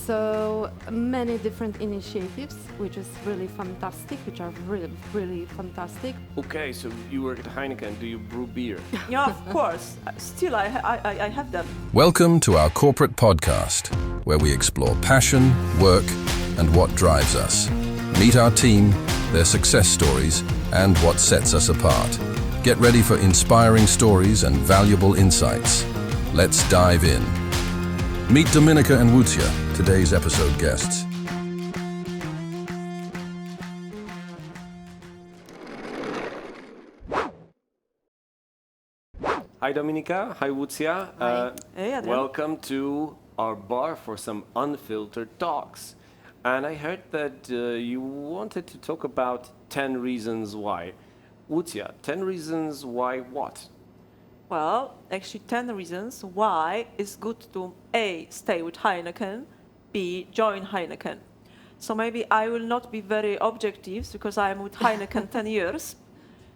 So many different initiatives, which is really fantastic, which are really fantastic. Okay, so you work at Heineken. Do you brew beer? Yeah, of course. Still, I have them. Welcome to our corporate podcast, where we explore passion, work, and what drives us. Meet our team, their success stories, and what sets us apart. Get ready for inspiring stories and valuable insights. Let's dive in. Meet Dominika and Łucja, today's episode guests. Hi Dominika, hi Łucja. Hey, Adrian. Welcome to our bar for some unfiltered talks. And I heard that you wanted to talk about 10 reasons why. Łucja, 10 reasons why what? Well, actually 10 reasons why it's good to A, stay with Heineken, B, join Heineken. So maybe I will not be very objective because I'm with Heineken 10 years.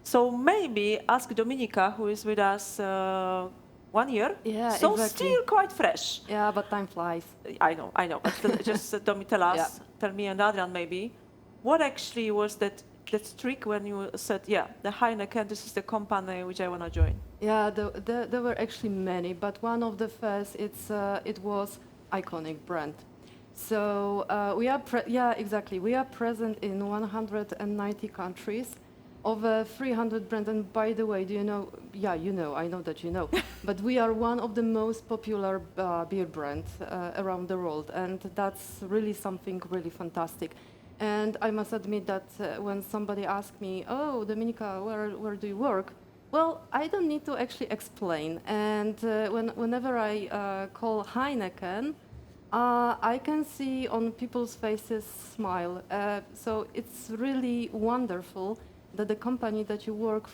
So maybe ask Dominika, who is with us 1 year. Yeah, so exactly. Still quite fresh. Yeah, but time flies. I know. But just Domi, tell us, Yeah. tell me and Adrian maybe, what actually was that trick when you said, yeah, the Heineken, this is the company which I want to join? Yeah, there were actually many, but one of the first, it was iconic brand. So we are, exactly. We are present in 190 countries, over 300 brands. And by the way, do you know? Yeah, you know. I know that you know. But we are one of the most popular beer brands around the world, and that's really something really fantastic. And I must admit that when somebody asks me, "Oh, Dominika, where do you work?" Well, I don't need to actually explain. And whenever I call Heineken, I can see on people's faces smile. So it's really wonderful that the company that you work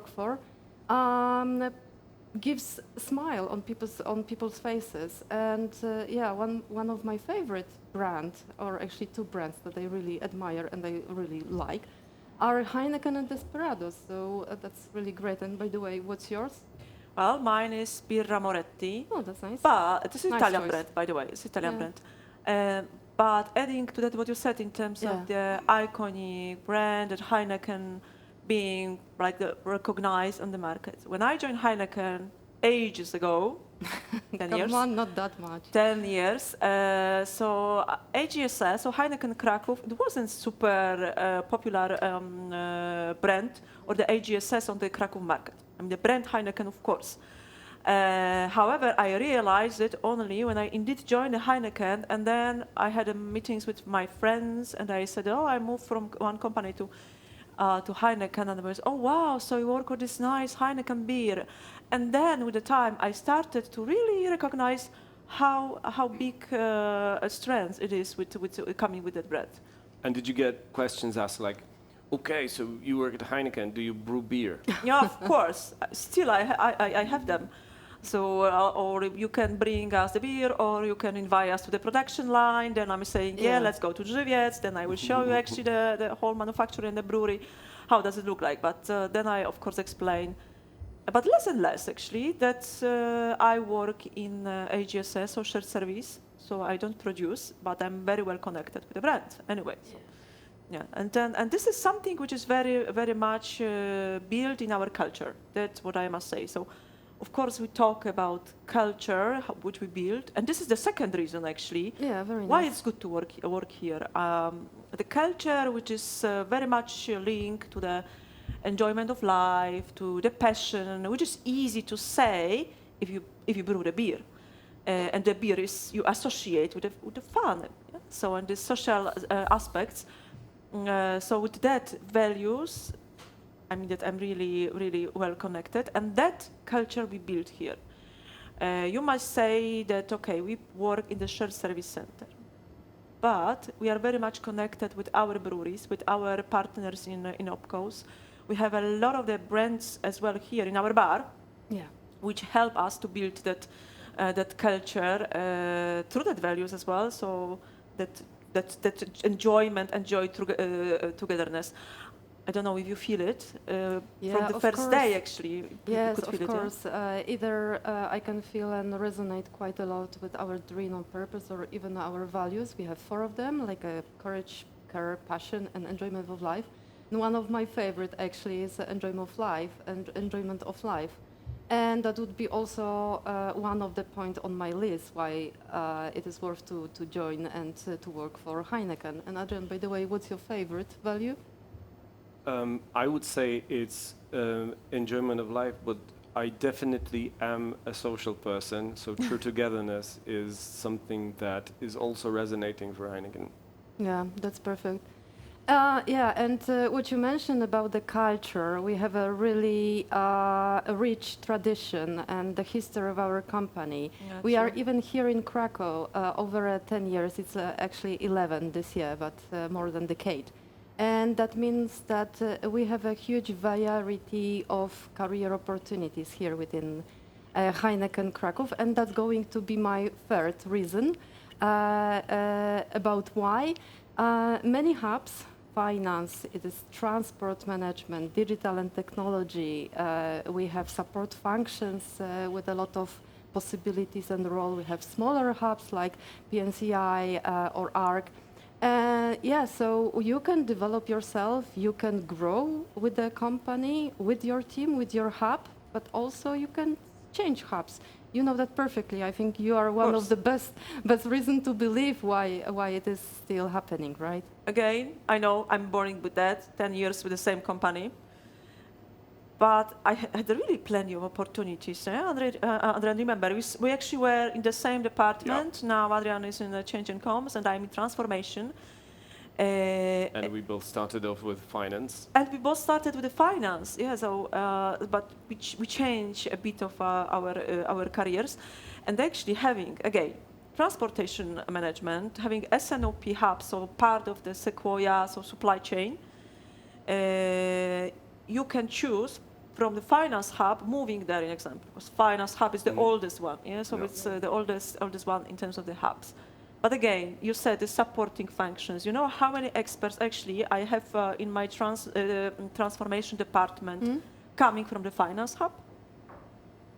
for gives a smile on people's faces. And one of my favorite brands, or actually two brands that I really admire and I really like, are Heineken and Desperados. So that's really great. And by the way, what's yours? Well, mine is Birra Moretti. Oh, that's nice. But this is Nice Italian choice. brand, by the way. It's Italian Yeah. brand. But adding to that what you said in terms Yeah. of the iconic brand that Heineken being like recognized on the market. When I joined Heineken ages ago, 10 years. Come on, not that much. 10 years. So AGSS, so HEINEKEN Kraków, it wasn't super popular brand, or the AGSS on the Kraków market. I mean, the brand Heineken, of course. However, I realized it only when I indeed joined the Heineken, and then I had meetings with my friends, and I said, "Oh, I moved from one company to Heineken," and they was, "Oh wow, so you work with this nice Heineken beer." And then with the time, I started to really recognize how big a strength it is with coming with that brand. And did you get questions asked like, okay, so you work at Heineken. Do you brew beer? Yeah, of course. Still, I have them. So, or you can bring us the beer, or you can invite us to the production line. Then I'm saying, yeah, let's go to Żywiec. Then I will show you actually the whole manufacturer and the brewery. How does it look like? But then I, of course, explain. But less and less, actually, that I work in AGSS, or shared service. So I don't produce, but I'm very well connected with the brand anyway. So. Yeah, and this is something which is very, very much built in our culture. That's what I must say. So, of course, we talk about culture, which we build, and this is the second reason, actually, Yeah, why it's good to work here. The culture, which is very much linked to the enjoyment of life, to the passion, which is easy to say if you brew the beer, and the beer is you associate with the fun. Yeah? So, and the social aspects. So with that values, I mean that I'm really, really well connected, and that culture we build here. You must say that, okay, we work in the shared service center, but we are very much connected with our breweries, with our partners in OpCos. We have a lot of the brands as well here in our bar, which help us to build that culture through that values as well. So that enjoyment and joy togetherness. I don't know if you feel it Yeah, from the of first day. course. Actually, you Yes, could of feel it, yeah? course. Either I can feel and resonate quite a lot with our dream or purpose, or even our values. We have 4 of them, like courage, care, passion, and enjoyment of life. And one of my favorite actually is enjoyment of life and enjoyment of life. And that would be also one of the point on my list why it is worth to join and to work for Heineken. And Adrian, by the way, what's your favorite value? I would say it's enjoyment of life, but I definitely am a social person, so true togetherness is something that is also resonating for Heineken. Yeah, that's perfect. Yeah, and what you mentioned about the culture, we have a really rich tradition and the history of our company. Yeah, We are true. even here in Krakow over 10 years. It's actually 11 this year, but more than decade. And that means that we have a huge variety of career opportunities here within Heineken Kraków, and that's going to be my third reason about why. Many hubs, finance, it is transport management, digital and technology. We have support functions with a lot of possibilities and role. We have smaller hubs like PNCI or ARC. Yeah, so you can develop yourself, you can grow with the company, with your team, with your hub, but also you can change hubs. You know that perfectly. I think you are one of the best reason to believe why it is still happening, right? Again, I know I'm boring with that. 10 years with the same company. But I had really plenty of opportunities. Adrian, remember, we actually were in the same department. Yeah. Now Adrian is in change and comms, and I'm in transformation. And we both started off with finance. And we both started with the finance, yeah. So, but we changed a bit of our careers, and actually having again transportation management, having SNOP hub, so part of the Sequoia, so supply chain. You can choose from the finance hub moving there, in example, because finance hub is the oldest one, yeah. So it's the oldest one in terms of the hubs. But again, you said the supporting functions. You know how many experts actually I have in my transformation department coming from the finance hub?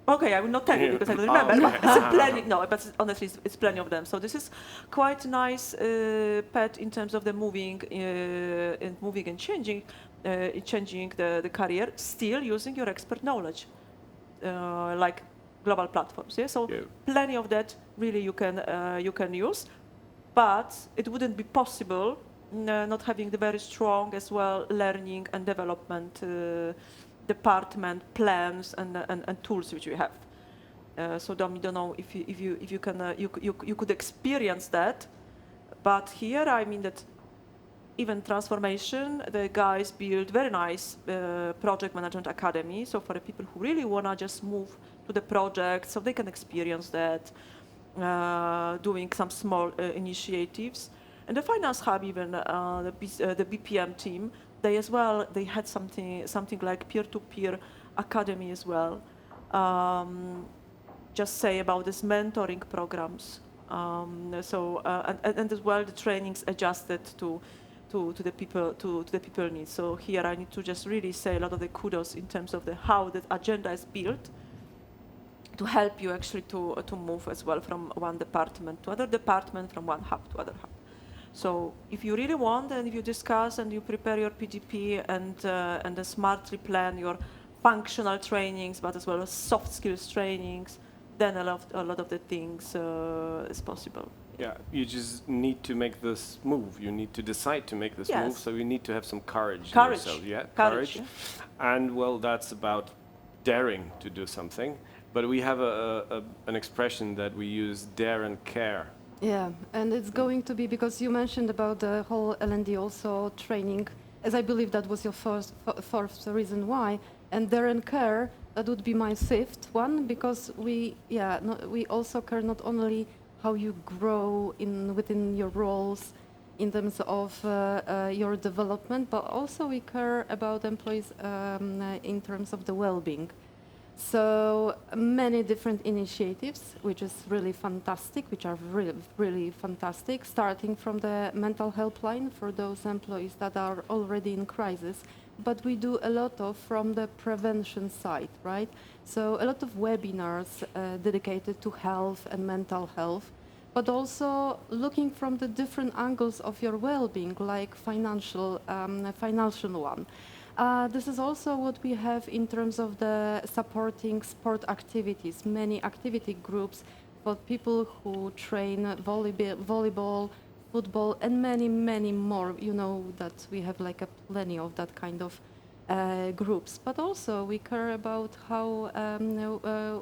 Okay, I will not tell you because I don't remember. But it's plenty. No, but honestly, it's plenty of them. So this is quite nice pet in terms of the moving and changing the career, still using your expert knowledge, like global platforms. Yeah, so plenty of that really you can use, but it wouldn't be possible not having the very strong as well learning and development department plans and tools which we have. So Dom, don't know if you can you could experience that, but here I mean that even transformation, the guys build very nice project management academy. So for the people who really wanna just move to the project, so they can experience that, doing some small initiatives. And the finance hub, even the BPM team, they as well they had something like peer-to-peer academy as well. Just say about this mentoring programs. And as well the trainings adjusted to the people needs. So here I need to just really say a lot of the kudos in terms of how the agenda is built to help you actually to move as well from one department to other department, from one hub to other hub. So if you really want, and if you discuss and you prepare your PDP and smartly plan your functional trainings, but as well as soft skills trainings, then a lot of the things is possible. Yeah, you just need to make this move. You need to decide to make this move. So you need to have some courage. Courage. In yourself. Yeah, courage. Yeah. And well, that's about daring to do something. But we have an expression that we use: dare and care. Yeah, and it's going to be because you mentioned about the whole L&D also training, as I believe that was your fourth reason why, and dare and care, that would be my fifth one, because we also care not only how you grow within your roles in terms of your development, but also we care about employees in terms of the well-being. So many different initiatives, which is really fantastic, which are really, really fantastic, starting from the mental helpline for those employees that are already in crisis. but we do a lot of from the prevention side, right? So a lot of webinars dedicated to health and mental health, but also looking from the different angles of your well-being, like financial one. This is also what we have in terms of the supporting sport activities, many activity groups for people who train volleyball, football, and many, many more. You know that we have like plenty of that kind of groups. But also we care about how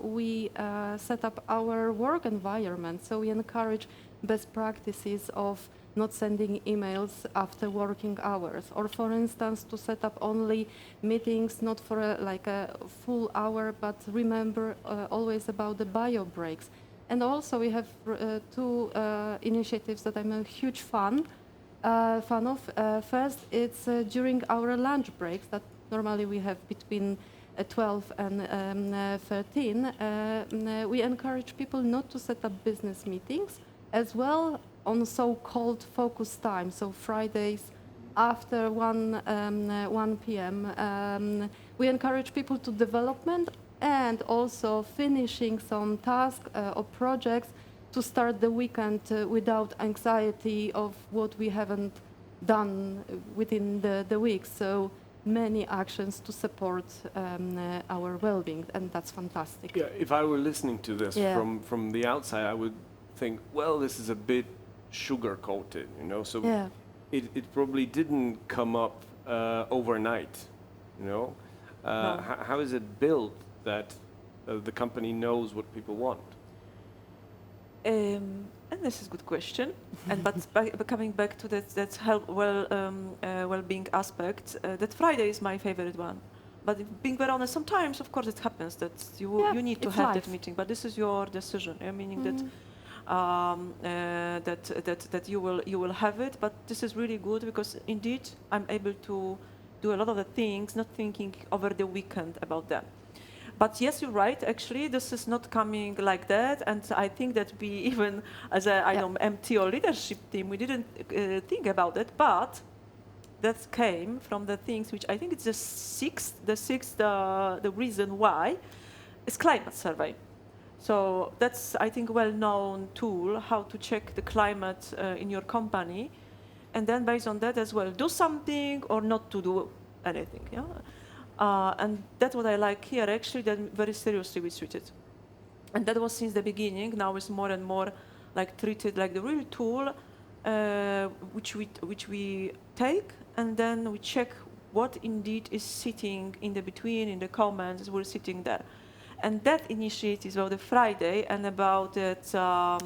we set up our work environment. So we encourage best practices of not sending emails after working hours, or for instance, to set up only meetings not for a full hour, but remember always about the bio breaks. And also we have two initiatives that I'm a huge fan of. First, it's during our lunch breaks that normally we have between 12 and 13. We encourage people not to set up business meetings, as well on so-called focus time, so Fridays after 1 p.m. We encourage people to development and also finishing some tasks or projects to start the weekend without anxiety of what we haven't done within the week. So many actions to support our well-being, and that's fantastic. Yeah, if I were listening to this Yeah. from the outside, I would think, well, this is a bit sugar-coated, you know, so Yeah. it probably didn't come up overnight, you know. No. How is it built that the company knows what people want? And this is a good question. And but coming back to that well-being aspect, that Friday is my favorite one. But being very honest, sometimes, of course, it happens that you need to it's have life. that meeting. But this is your decision, meaning that that you will have it. But this is really good because indeed I'm able to do a lot of the things, not thinking over the weekend about them. But yes, you're right. Actually, this is not coming like that, and I think that we even, as a MT or leadership team, we didn't think about it. But that came from the things which I think it's the reason why is climate survey. So that's, I think, well-known tool how to check the climate in your company, and then based on that as well, do something or not to do anything. Yeah. And that's what I like here, actually, that very seriously we treat it. And that was since the beginning. Now it's more and more like treated like the real tool, which we take, and then we check what indeed is sitting in the between, in the comments, we're sitting there. And that initiative about the Friday and about that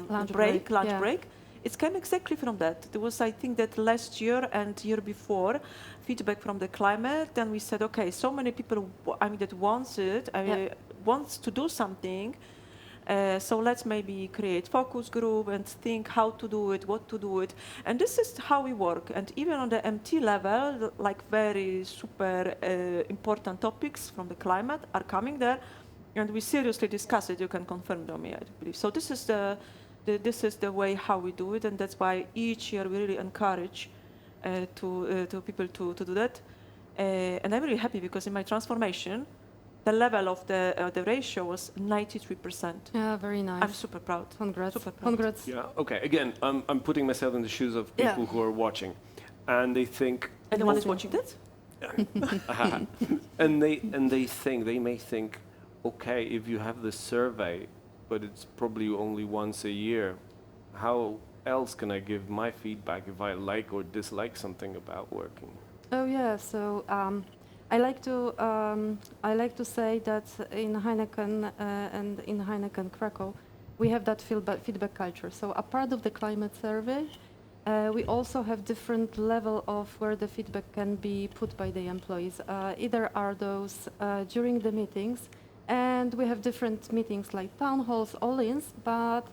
lunch break, it came exactly from that. There was, I think, that last year and year before, feedback from the climate, and we said, okay, so many people, that wants it, wants to do something, so let's maybe create focus group and think how to do it, what to do it, and this is how we work. And even on the MT level, like very super important topics from the climate are coming there, and we seriously discuss it. You can confirm, Domi, I believe. So this is the way how we do it, and that's why each year we really encourage to people to do that. And I'm really happy because in my transformation, the level of the ratio was 93%. Yeah, very nice. I'm super proud. Congrats. Super proud. Congrats. Yeah. Okay. Again, I'm putting myself in the shoes of people who are watching, and they think. Anyone is watching this? and they may think, okay, if you have this survey, but it's probably only once a year, how else can I give my feedback if I like or dislike something about working? Oh yeah, so I like to say that in Heineken and in HEINEKEN Kraków, we have that feedback culture. So a part of the climate survey, we also have different level of where the feedback can be put by the employees. Either are those during the meetings, and we have different meetings like town halls, all-ins, but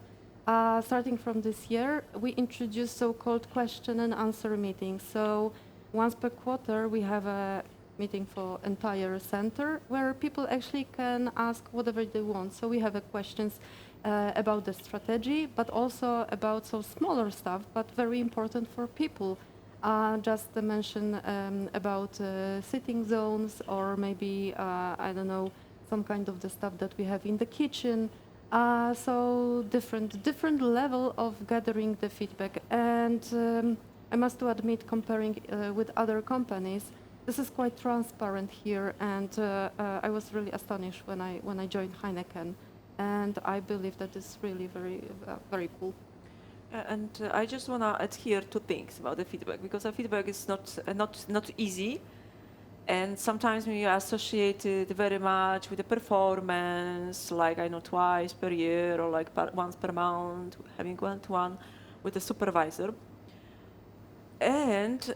starting from this year, we introduced so-called question and answer meetings. So once per quarter, we have a meeting for entire center where people actually can ask whatever they want. So we have questions about the strategy, but also about some smaller stuff, but very important for people. Just to mention about sitting zones, or maybe, I don't know, some kind of the stuff that we have in the kitchen. So different level of gathering the feedback. And I must to admit, comparing with other companies, this is quite transparent here, and I was really astonished when I joined Heineken, and I believe that is really very cool. And I just want to adhere to things about the feedback, because the feedback is not easy, and sometimes we associate it very much with the performance, like I know twice per year or like once per month, having one-to-one with the supervisor. And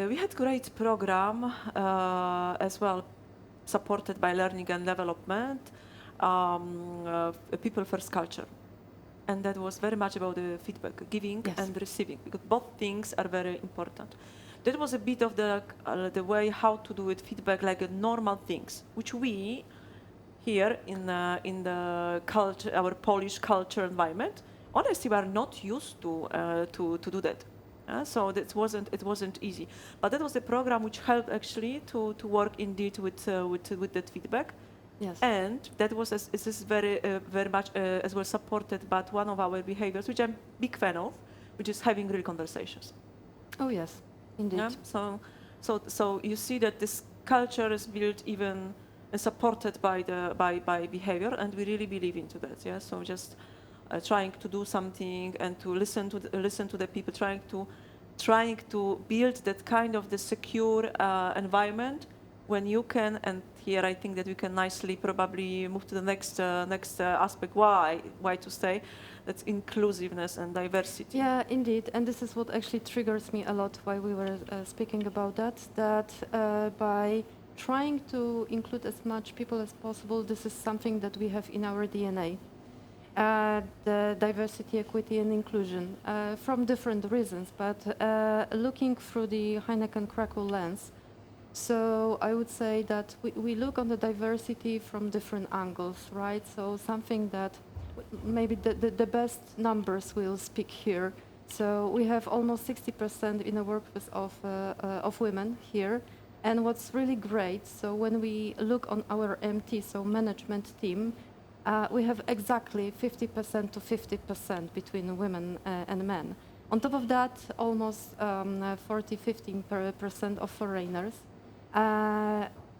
we had great program as well, supported by learning and development, people first culture. And that was very much about the feedback, giving and receiving, because both things are very important. That was a bit of the way how to do it, feedback like a normal things, which we here in the culture, our Polish culture environment, honestly, we are not used to do that. So it wasn't easy, but that was the program which helped actually to work indeed with that feedback. Yes. And that was very much as well supported by one of our behaviors, which I'm a big fan of, which is having real conversations. Oh yes, indeed. Yeah? So you see that this culture is built even and supported by behavior, and we really believe into that. Yeah. So just trying to do something and to listen to the people, trying to build that kind of the secure environment when you can. And here I think that we can nicely probably move to the next aspect. Why to say that's inclusiveness and diversity. Yeah, indeed, and this is what actually triggers me a lot while we were speaking about that. That by trying to include as much people as possible, this is something that we have in our DNA. The diversity, equity, and inclusion from different reasons, but looking through the HEINEKEN Kraków lens. So I would say that we look on the diversity from different angles, right? So something that maybe the best numbers will speak here. So we have almost 60% in the workforce of women here. And what's really great, so when we look on our MT, so management team, we have exactly 50% to 50% between women and men. On top of that, almost 15% of foreigners.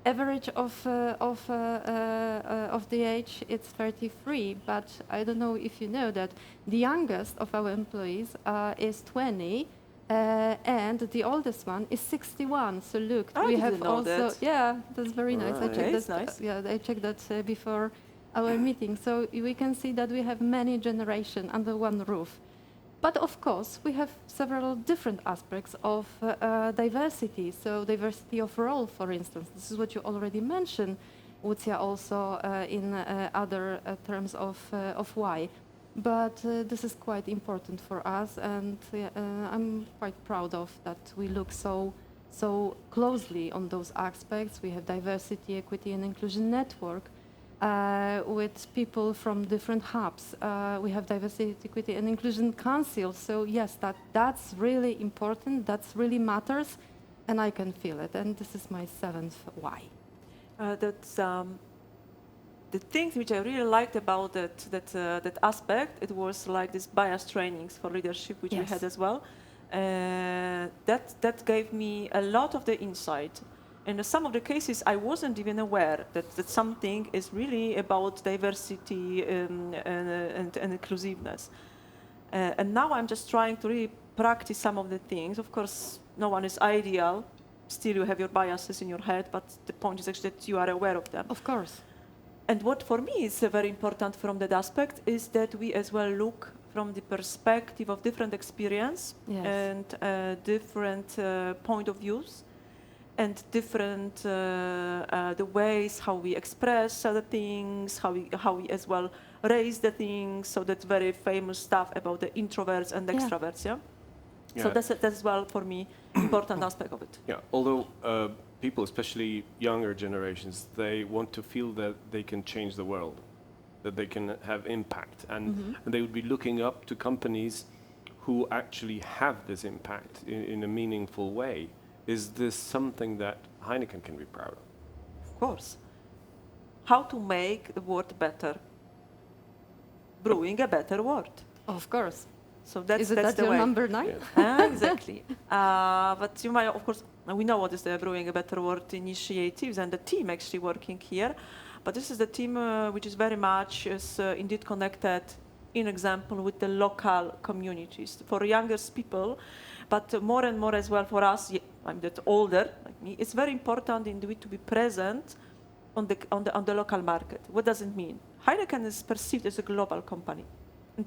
Average of the age, it's 33, but I don't know if you know that the youngest of our employees is 20, and the oldest one is 61. So look, we have also that's very nice. I checked that. Nice. Yeah, I checked that before our meeting. So we can see that we have many generations under one roof. But of course, we have several different aspects of diversity. So diversity of role, for instance. This is what you already mentioned, Łucja, also in other terms of why. But this is quite important for us, and I'm quite proud of that we look so closely on those aspects. We have diversity, equity, and inclusion network. With people from different hubs. We have diversity, equity, and inclusion council. So yes, that's really important. That's really matters, and I can feel it. And this is my seventh why. That's the things which I really liked about that aspect. It was like this bias trainings for leadership, which we had as well. That gave me a lot of the insight. In some of the cases, I wasn't even aware that something is really about diversity and inclusiveness. And now I'm just trying to really practice some of the things. Of course, no one is ideal. Still, you have your biases in your head, but the point is actually that you are aware of them. Of course. And what for me is very important from that aspect is that we as well look from the perspective of different experience and different point of views. And different the ways how we express other things, how we as well raise the things. So that's very famous stuff about the introverts and extroverts. Yeah. So that's as well for me important aspect of it. Yeah. Although people, especially younger generations, they want to feel that they can change the world, that they can have impact, and they would be looking up to companies who actually have this impact in a meaningful way. Is this something that Heineken can be proud of? Of course. How to make the world better? Brewing a better world. Of course. So that's Is the your way. number 9? Exactly. But you might, of course, we know what is the Brewing a Better World initiatives and the team actually working here. But this is the team which is very much indeed connected, in example, with the local communities. For younger people, but more and more as well for us, I'm that older like me, it's very important indeed to be present on the local market. What does it mean? Heineken is perceived as a global company.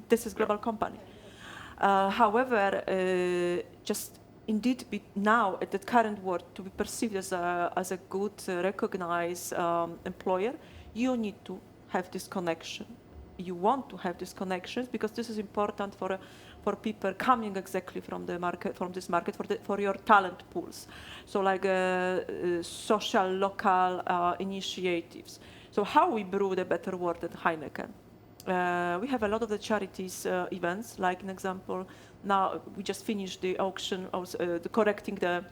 This is global company. However, just indeed now at the current world to be perceived as a good recognized employer, you need to have this connection. You want to have these connections because this is important for people coming exactly from the market, from this market, for your talent pools. So like social, local initiatives. So how we brew the better world at Heineken? We have a lot of the charities events, like an example, now we just finished the auction, collecting the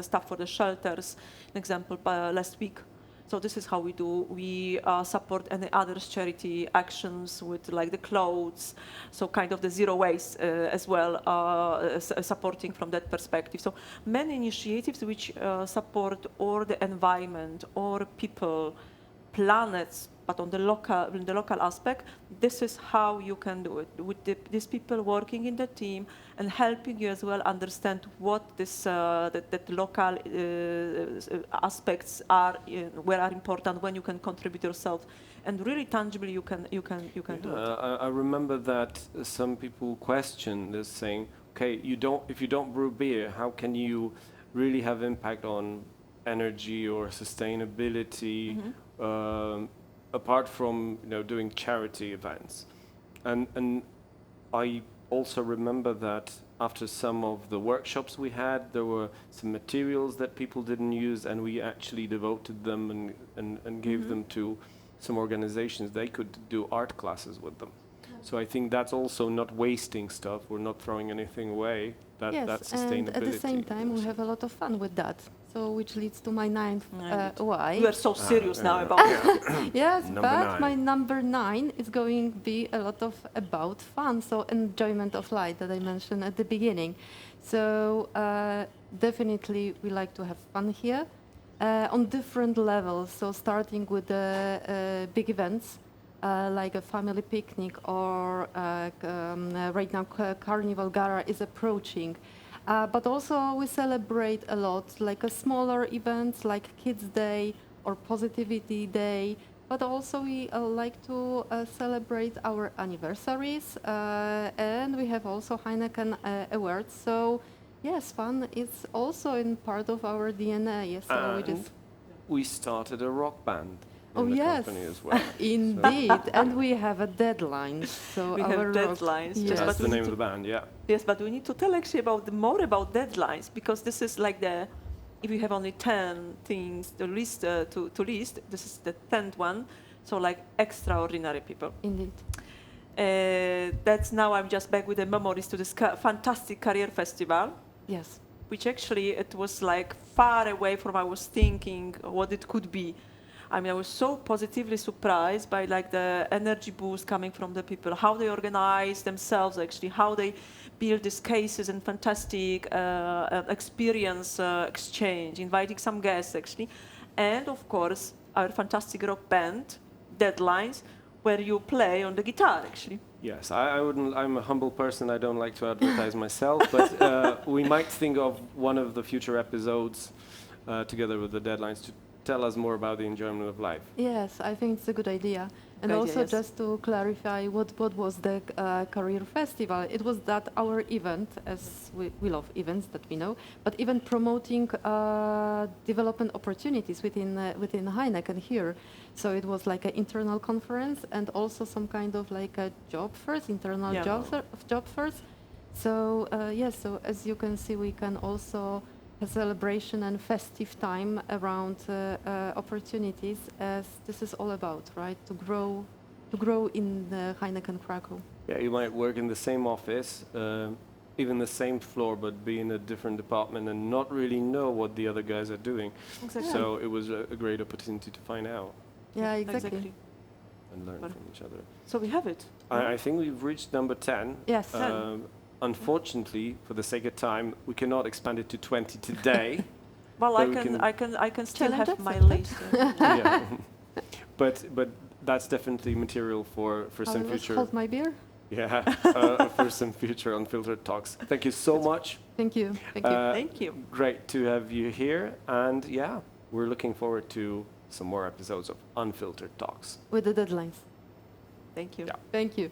stuff for the shelters, an example, last week. So this is how we do. We support any other charity actions with like the clothes, so kind of the zero waste as well, supporting from that perspective. So many initiatives which support or the environment or people, planets, but on the local aspect, this is how you can do it with these people working in the team and helping you as well understand what this that local aspects are, where are important, when you can contribute yourself, and really tangibly you can do it. I remember that some people question this, saying, okay, if you don't brew beer, how can you really have impact on energy or sustainability? Apart from doing charity events, and I also remember that after some of the workshops we had, there were some materials that people didn't use, and we actually devoted them and gave them to some organizations. They could do art classes with them. So I think that's also not wasting stuff. We're not throwing anything away. That's sustainability. And at the same time, we have a lot of fun with that. So which leads to my 9th why. We are so serious now about it. Yes, Number but 9. my number 9 is going to be a lot of about fun, so enjoyment of life that I mentioned at the beginning. So definitely we like to have fun here on different levels. So starting with the big events like a family picnic or right now Carnival Gara is approaching. But also we celebrate a lot, like a smaller events like Kids Day or Positivity Day. But also we like to celebrate our anniversaries, and we have also Heineken Awards. So yes, fun is also in part of our DNA. So we started a rock band. Oh in the yes, company as well. indeed, and we have a deadline. So we have deadlines. Yes. That's the name of the band, yeah. Yes, but we need to tell actually more about deadlines, because this is like if you have only 10 things to list, this is the 10th one. So like extraordinary people. Indeed. That's now I'm just back with the memories to this fantastic career festival. Yes. Which actually it was like far away from I was thinking what it could be. I mean, I was so positively surprised by like the energy boost coming from the people, how they organize themselves actually, how they build these cases and fantastic experience exchange, inviting some guests actually. And of course, our fantastic rock band, Deadlines, where you play on the guitar actually. Yes, I wouldn't. I'm a humble person. I don't like to advertise myself, but we might think of one of the future episodes together with the Deadlines to tell us more about the enjoyment of life. Yes, I think it's a good idea. And Good also idea, yes. just to clarify what was the career festival, it was that our event, as we love events that we know, but even promoting development opportunities within Heineken here. So it was like an internal conference and also some kind of like a job fairs, internal job fairs. So yes, so as you can see, we can also a celebration and festive time around opportunities, as this is all about, right? To grow in the Heineken Kraków. Yeah, you might work in the same office, even the same floor, but be in a different department and not really know what the other guys are doing. Exactly. So it was a great opportunity to find out Yeah, exactly. and learn Well, from each other. So we have it. I think we've reached number 10. Yes. Unfortunately, for the sake of time, we cannot expand it to 20 today. Well, But I we can still Challenge have my accepted. list. Yeah. But that's definitely material for I some will future. hold my beer. Yeah, for some future Unfiltered Talks. Thank you so much. Thank you. Thank you. Thank you. Great to have you here. And yeah, we're looking forward to some more episodes of Unfiltered Talks. With the deadlines. Thank you. Yeah. Thank you.